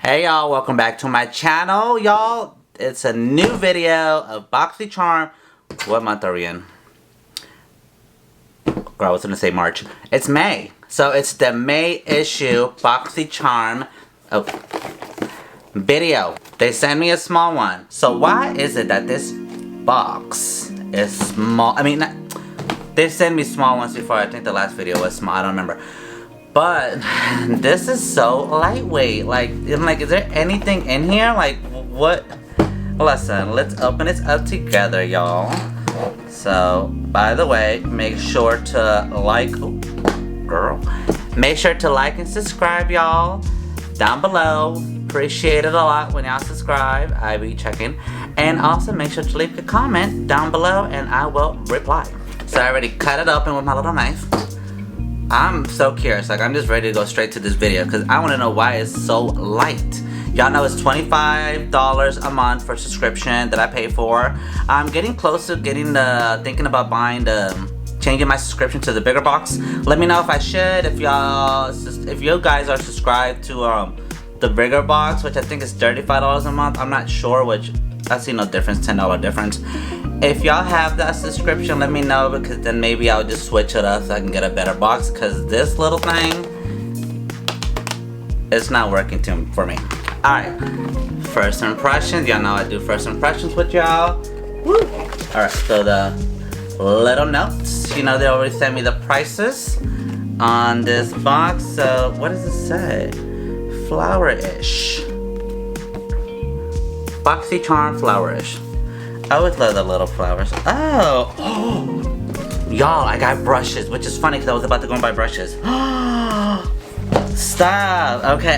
Hey y'all, welcome back to my channel, y'all. It's a new video of BOXYCHARM. What month are we in? Girl, I was gonna say March. It's May. So it's the May issue BOXYCHARM video. They sent me a small one. So why is it that this box is small? I mean, they sent me small ones before. I think the last video was small. I don't remember. But this is so lightweight. Like, I'm like, is there anything in here? Like, what? Listen, let's open this up together, y'all. So, by the way, make sure to like, make sure to like and subscribe, y'all, down below. Appreciate it a lot when y'all subscribe. I be checking. And also make sure to leave a comment down below and I will reply. So I already cut it open with my little knife. I'm so curious, like I'm just ready to go straight to this video because I want to know why it's so light. Y'all know it's $25 a month for subscription that I pay for. I'm getting close to getting thinking about buying changing my subscription to the bigger box. Let me know if I should, if you guys are subscribed to the bigger box, which I think is $35 a month. I'm not sure, which I see no difference, $10 difference. If y'all have that subscription, let me know because then maybe I'll just switch it up so I can get a better box because this little thing, it's not working for me. Alright, first impressions. Y'all know I do first impressions with y'all. Woo! Alright, so the little notes. You know they already sent me the prices on this box. So what does it say? Flower-ish. BOXYCHARM flower-ish. I always love the little flowers. Oh! Y'all, I got brushes, which is funny because I was about to go and buy brushes. Stop! Okay.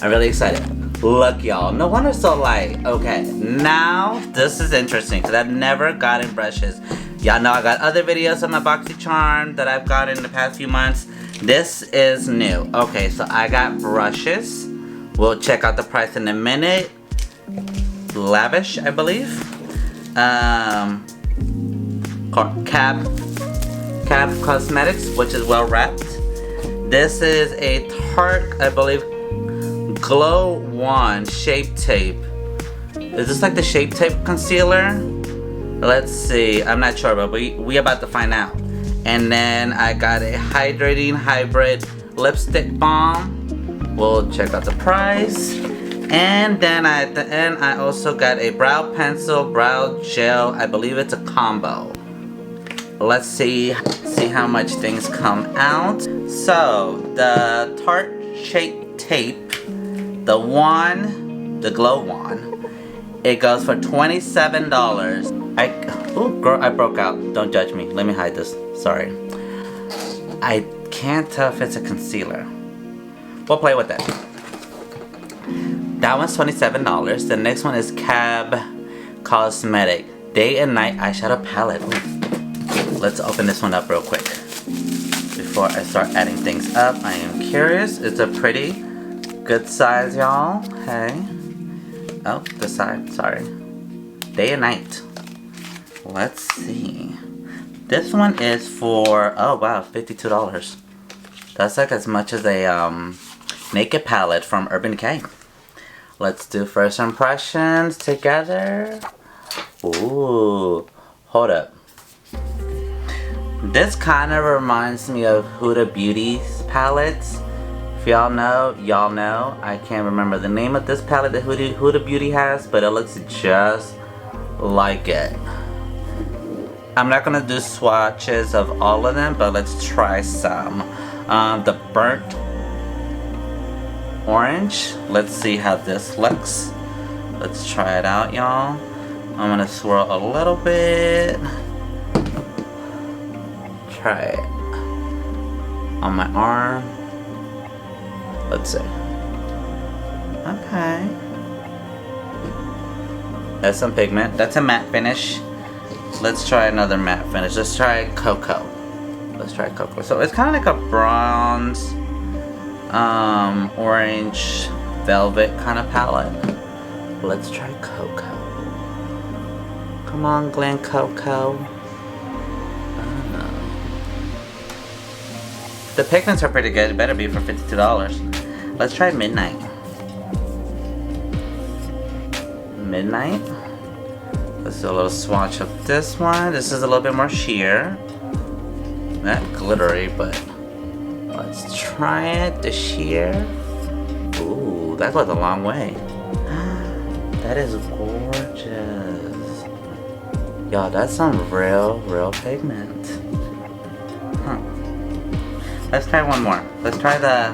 I'm really excited. Look, y'all. No wonder it's so light. Okay, now this is interesting because I've never gotten brushes. Y'all know I got other videos of my BOXYCHARM that I've gotten in the past few months. This is new. Okay, so I got brushes. We'll check out the price in a minute. Lavish, I believe. Cab Cosmetics, which is well wrapped. This is a Tarte, I believe, Glow Wand Shape Tape. Is this like the Shape Tape concealer? Let's see. I'm not sure, but we about to find out. And then I got a hydrating hybrid lipstick balm. We'll check out the price. And then at the end, I also got a brow pencil, brow gel. I believe it's a combo. Let's see how much things come out. So the Tarte Shape Tape, the Glow Wand, it goes for $27. Oh girl, I broke out. Don't judge me. Let me hide this. Sorry. I can't tell if it's a concealer. We'll play with that. That one's $27. The next one is Cab Cosmetic Day and Night Eyeshadow Palette. Ooh. Let's open this one up real quick before I start adding things up. I am curious. It's a pretty good size, y'all. Hey. Oh, this side. Sorry. Day and Night. Let's see. This one is for, oh wow, $52. That's like as much as a Naked palette from Urban Decay. Let's do first impressions together. Ooh, hold up. This kind of reminds me of Huda Beauty's palettes. If y'all know. I can't remember the name of this palette that Huda Beauty has, but it looks just like it. I'm not gonna do swatches of all of them, but let's try some. The burnt orange. Let's see how this looks. Let's try it out, y'all. I'm gonna swirl a little bit. Try it on my arm. Let's see. Okay. That's some pigment. That's a matte finish. Let's try another matte finish. Let's try Cocoa. So it's kind of like a bronze, orange velvet kind of palette. Let's try Cocoa. Come on, Glen Cocoa. The pigments are pretty good. It better be for $52. Let's try Midnight. Midnight. Let's do a little swatch of this one. This is a little bit more sheer. Not glittery, but let's try it. The sheer. Ooh, that goes a long way. That is gorgeous. Y'all, that's some real pigment. Huh. Let's try one more. Let's try the,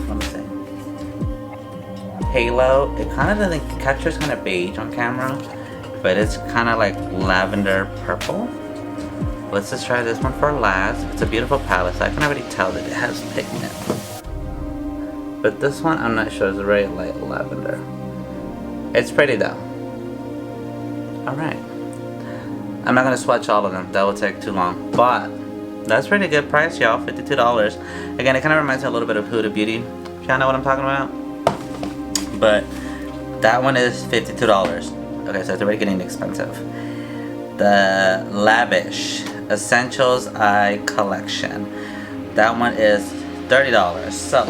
let me see. Halo. It kind of doesn't, captures kind of beige on camera, but it's kind of like lavender purple. Let's just try this one for last. It's a beautiful palette, so I can already tell that it has pigment. But this one, I'm not sure. It's a very light lavender. It's pretty though. Alright. I'm not going to swatch all of them. That will take too long. But that's pretty good price, y'all. $52. Again, it kind of reminds me a little bit of Huda Beauty. If y'all know what I'm talking about. But that one is $52. Okay, so it's already getting expensive. The Lavish Essentials Eye Collection. That one is $30. So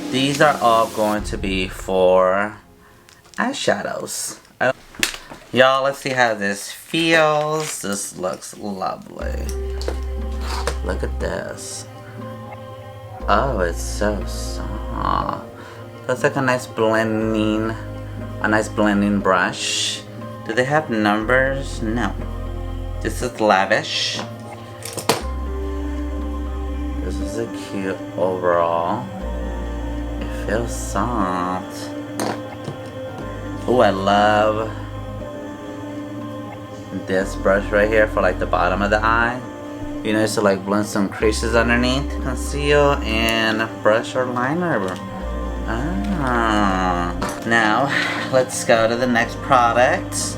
these are all going to be for eyeshadows. Y'all, let's see how this feels. This looks lovely. Look at this. Oh, it's so soft. That's like a nice blending brush. Do they have numbers? No. This is Lavish. This is a cute overall. It feels soft. Oh, I love this brush right here for like the bottom of the eye. You know, just to like blend some creases underneath, conceal, and brush or liner. Now, let's go to the next product.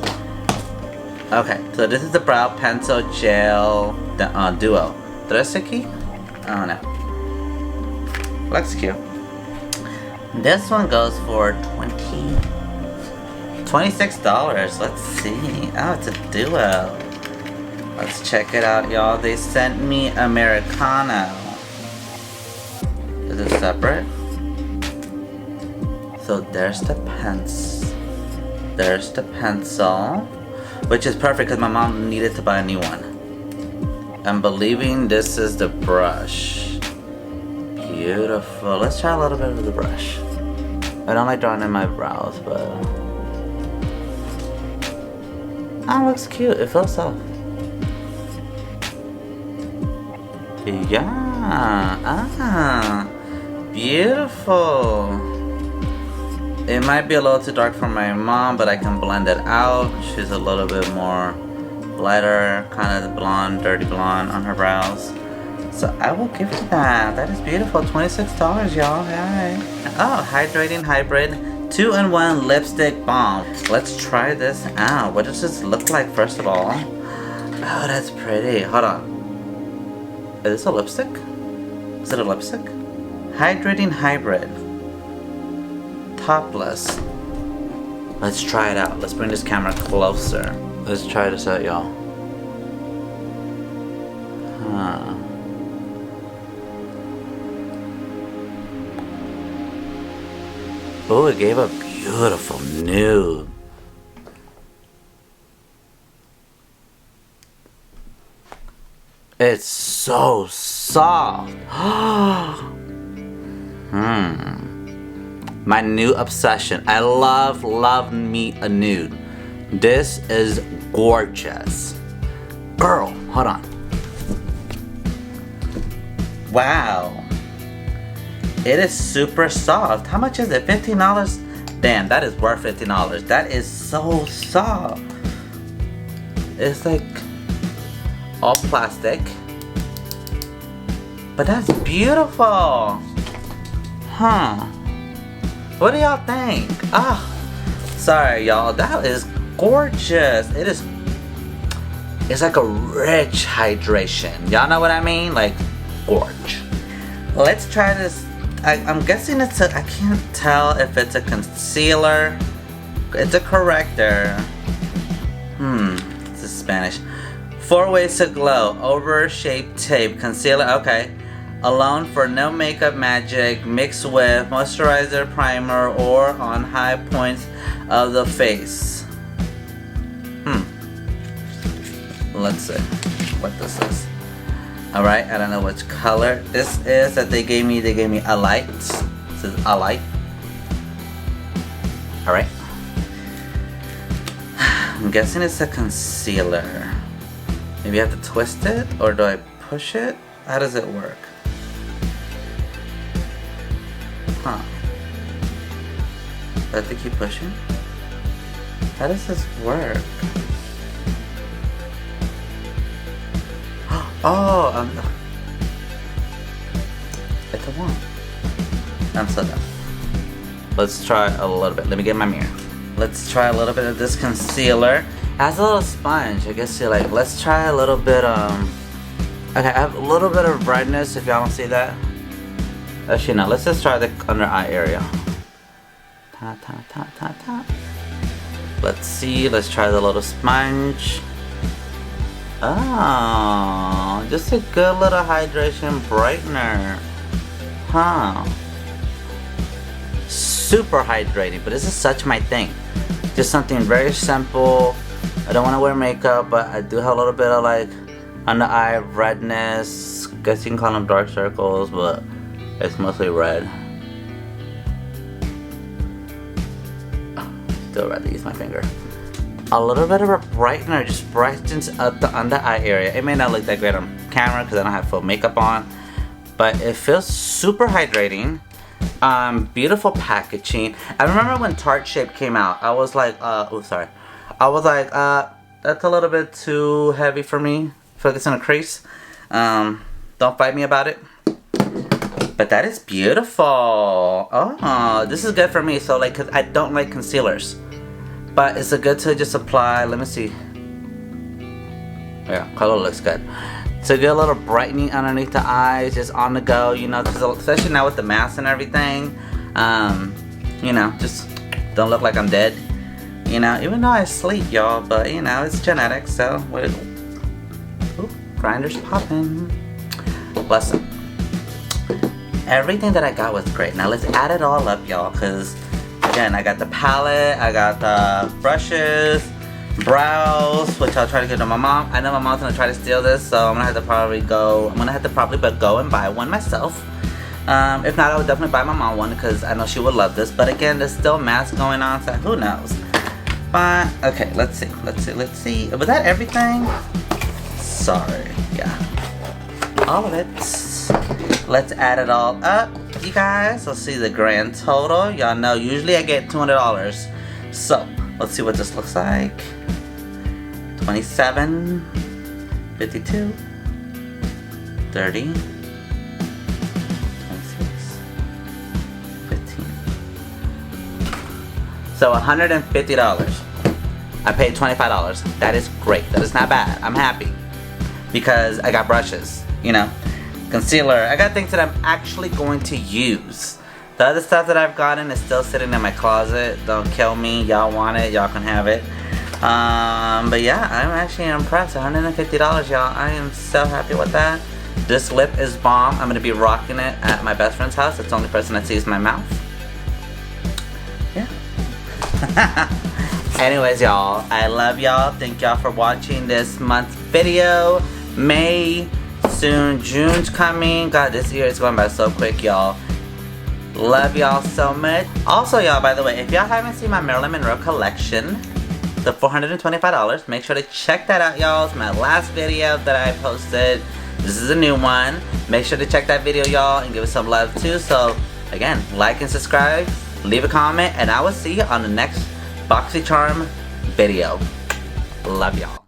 Okay, so this is the Brow Pencil Gel Duo. Treseki? I don't know. Looks cute. This one goes for $26. Let's see. Oh, it's a duo. Let's check it out, y'all. They sent me Americano. Is it separate? So there's the pencil. There's the pencil. Which is perfect because my mom needed to buy a new one. I'm believing this is the brush. Beautiful. Let's try a little bit of the brush. I don't like drawing in my brows, but... oh, it looks cute. It feels soft. Yeah. Beautiful. It might be a little too dark for my mom, but I can blend it out. She's a little bit more lighter, kind of blonde, dirty blonde on her brows. So I will give you that. That is beautiful. $26, y'all. Hi. Oh, Hydrating Hybrid 2-in-1 Lipstick Balm. Let's try this out. What does this look like, first of all? Oh, that's pretty. Hold on. Is this a lipstick? Is it a lipstick? Hydrating Hybrid. Topless. Let's try it out. Let's bring this camera closer. Let's try this out, y'all. Oh, it gave a beautiful nude. It's so soft. My new obsession. I love me a nude. This is gorgeous. Girl, hold on. Wow. It is super soft. How much is it? $15? Damn, that is worth $15. That is so soft. It's like all plastic. But that's beautiful. Huh. What do y'all think? Ah, sorry y'all. That is gorgeous. It's like a rich hydration. Y'all know what I mean? Like, gorge. Let's try this. I'm guessing it's a, I can't tell if it's a concealer. It's a corrector. This is Spanish. 4 Ways to Glow. Over Shape Tape. Concealer. Okay. alone for no makeup magic, mixed with moisturizer, primer, or on high points of the face. Let's see what this is. Alright, I don't know which color this is that they gave me. They gave me a light. This is a light. Alright. I'm guessing it's a concealer. Maybe I have to twist it, or do I push it? How does it work? Huh. Do I have to keep pushing? How does this work? Oh, it's a wand. I'm so done. Let's try a little bit. Let me get my mirror. Let's try a little bit of this concealer. It has a little sponge. I guess you're like, let's try a little bit, okay, I have a little bit of brightness if y'all don't see that. Actually, no, let's just try the under eye area. Ta ta ta ta ta. Let's see, let's try the little sponge. Oh, just a good little hydration brightener. Huh. Super hydrating, but this is such my thing. Just something very simple. I don't want to wear makeup, but I do have a little bit of like under eye redness. Guess you can call them dark circles, but it's mostly red. Still rather use my finger. A little bit of a brightener just brightens up the under eye area. It may not look that great on camera because I don't have full makeup on, but it feels super hydrating. Beautiful packaging. I remember when Tarte Shape came out, I was like, oh sorry. I was like, that's a little bit too heavy for me. Focus on a crease. Don't fight me about it. But that is beautiful. Oh, this is good for me. So like, cause I don't like concealers. But it's a good to just apply. Let me see. Yeah, color looks good. So get a little brightening underneath the eyes, just on the go, you know, especially now with the mask and everything. You know, just don't look like I'm dead. You know, even though I sleep, y'all, but you know, it's genetics, so ooh, grinder's popping. Listen, everything that I got was great. Now let's add it all up, y'all, because again, I got the palette, I got the brushes, brows, which I'll try to give to my mom. I know my mom's gonna try to steal this, so I'm gonna have to probably go and buy one myself. If not, I would definitely buy my mom one because I know she would love this. But again, there's still masks going on, so who knows? But okay, let's see. Was that everything? Sorry, yeah, all of it. Let's add it all up, you guys. Let's see the grand total. Y'all know usually I get $200. So let's see what this looks like. 27, 52, 30, 26, 15. So $150. I paid $25. That is great. That is not bad. I'm happy because I got brushes, you know, concealer. I got things that I'm actually going to use. The other stuff that I've gotten is still sitting in my closet. Don't kill me. Y'all want it, y'all can have it. But yeah, I'm actually impressed. $150, y'all. I am so happy with that. This lip is bomb. I'm gonna be rocking it at my best friend's house. It's the only person that sees my mouth. Yeah. Anyways, y'all, I love y'all. Thank y'all for watching this month's video. May, soon, June's coming. God, this year is going by so quick, y'all. Love y'all so much. Also, y'all, by the way, if y'all haven't seen my Marilyn Monroe collection, the $425, make sure to check that out, y'all. It's my last video that I posted. This is a new one. Make sure to check that video, y'all, and give it some love too. So again, like and subscribe, leave a comment, and I will see you on the next BOXYCHARM video. Love y'all.